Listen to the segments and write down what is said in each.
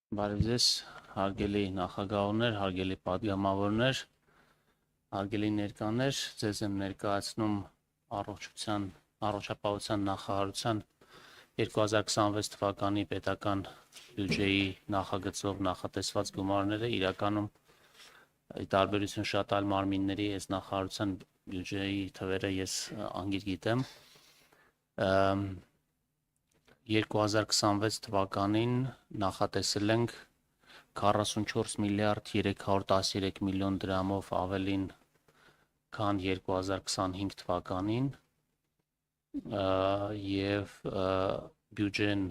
Բարև ձեզ, հարգելի նախագահներ, հարգելի պատգամավորներ, հարգելի ներկաներ, ձեզ եմ ներկայացնում առողջապահության նախարարության 2026 թվականի պետական բյուջեի նախագծով նախատեսված գումարները իրականում ի տարբերություն շատ այլ մարմինների այս նախարարության բյուջեի թվերը ես անգիր գիտեմ 2026 թվականին նախատեսել ենք 44 միլիարդ 313 միլիոն դրամով ավելին քան 2025 թվականին և բյուջեն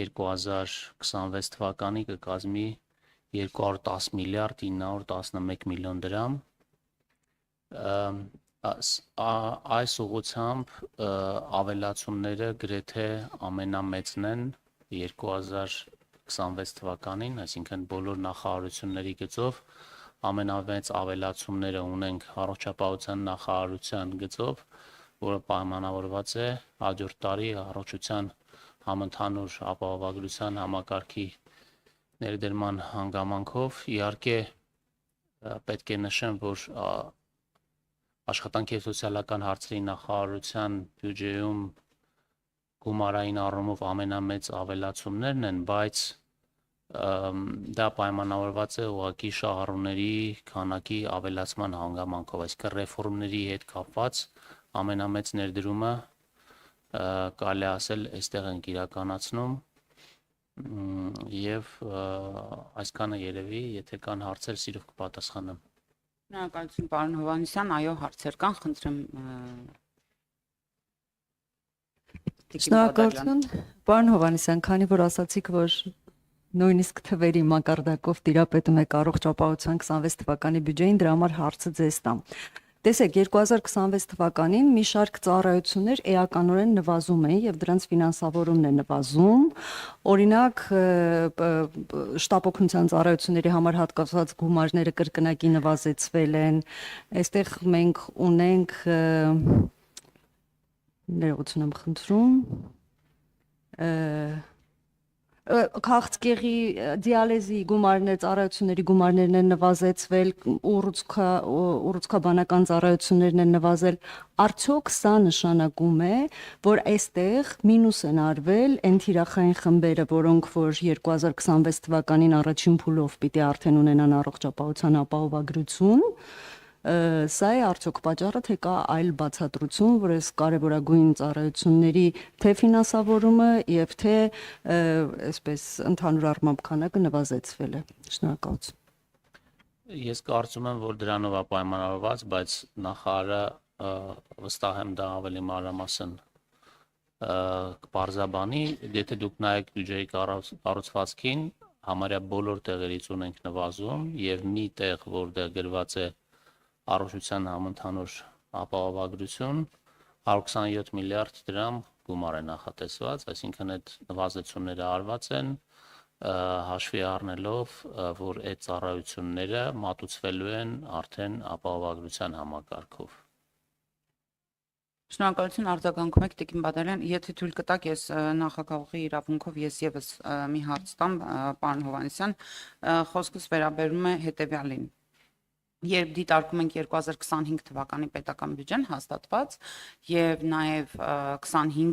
2026 թվականի կկազմի 210 միլիարդ 911 միլիոն դրամ այս ուղղությամբ ավելացումները գրեթե ամենամեծն են 2026 թվականին, այսինքն բոլոր նախարարությունների գծով ամենամեծ ավելացումները ունենք առողջապահության նախարարության գծով, որը պայմանավորված է հաջորդ տարի առողջության համընդհանուր ապահովագրության համակարգի ներդրման հանգամանքով, իհարկե պետք է նշեմ, որ Աշխատանքի և սոցիալական հարցերի նախարարության բյուջեում գումարային առումով ամենամեծ ավելացումներն են, բայց դա պայմանավորված է ուղղակի շահառուների քանակի ավելացման հանգամանքով, այսինքն ռեֆորմների հետ կապված ամենամեծ ներդրումը կարելի է ասել այստեղ ենք իրականացնում և այսքանը երևի, եթե կան հարցեր, սիրով կպատասխանեմ։ Շնորհակալություն, պարոն Հովհաննիսյան, այո, հարցեր կան, խնդրեմ Շնորհակալություն, պարոն Հովհաննիսյան, քանի որ ասացիք, որ նույնիսկ թվերի մակարդակով տիրապետում եք առողջապահության 26 թվականի բյուջեին, դրա համար հարցը ձեզ տամ։ Տեսեք, 2026 թվականին մի շարք ծառայություններ էականորեն նվազում են եւ դրանց ֆինանսավորումն է նվազում։ Օրինակ, շտապ օգնության ծառայությունների համար հատկացված գումարները կրկնակի նվազեցվել են։ Այստեղ մենք ունենք ներողություն եմ խնդրում քաղցկեղի դիալեզի գումարներ, ծառայությունների գումարներն են նվազեցվել, ուռուցքաբանական ծառայություններն են նվազել, արդյոք սա նշանակում է, որ այստեղ մինուս են արվել այն թիրախային խմբերը, որոնք որ 2026 թվականին առաջին փուլով պիտի արդեն ունենան առողջապահության ապահովագրություն, սա է արդյոք պատճառը, թե կա այլ բացատրություն, որ այս կարևորագույն ծառայությունների թե ֆինանսավորումը եւ թե այսպես ընդհանուր առմամբ քանակը նվազեցվել է։ Շնորհակալություն։ Ես կարծում եմ, որ դրանով է պայմանավորված, բայց նախարարը վստահ եմ դա ավելի մանրամասն կպարզաբանի, եթե դուք նայեք բյուջեի կառուցվածքին, համարյա բոլոր տեղերից ունենք նվազում եւ մի տեղ, որտեղ գրված է առողջության համընդհանուր ապահովագրություն 127 միլիարդ դրամ գումար է նախատեսված, այսինքն այդ նվազեցումները արված են հաշվի առնելով, որ այդ ծառայությունները մատուցվելու են արդեն ապահովագրության համակարգով։ Շնորհակալություն, արձագանքում եք Տիկին Բադալյան, եթե թույլ կտաք, ես նախագահի իրավունքով ես եւս մի հարց տամ, պարոն Հովհաննիսյան, խոսքս վերաբերում է հետեւյալին։ Երբ դիտարկում ենք 2025 թվականի պետական բյուջեն հաստատված եւ նաեւ 25-ի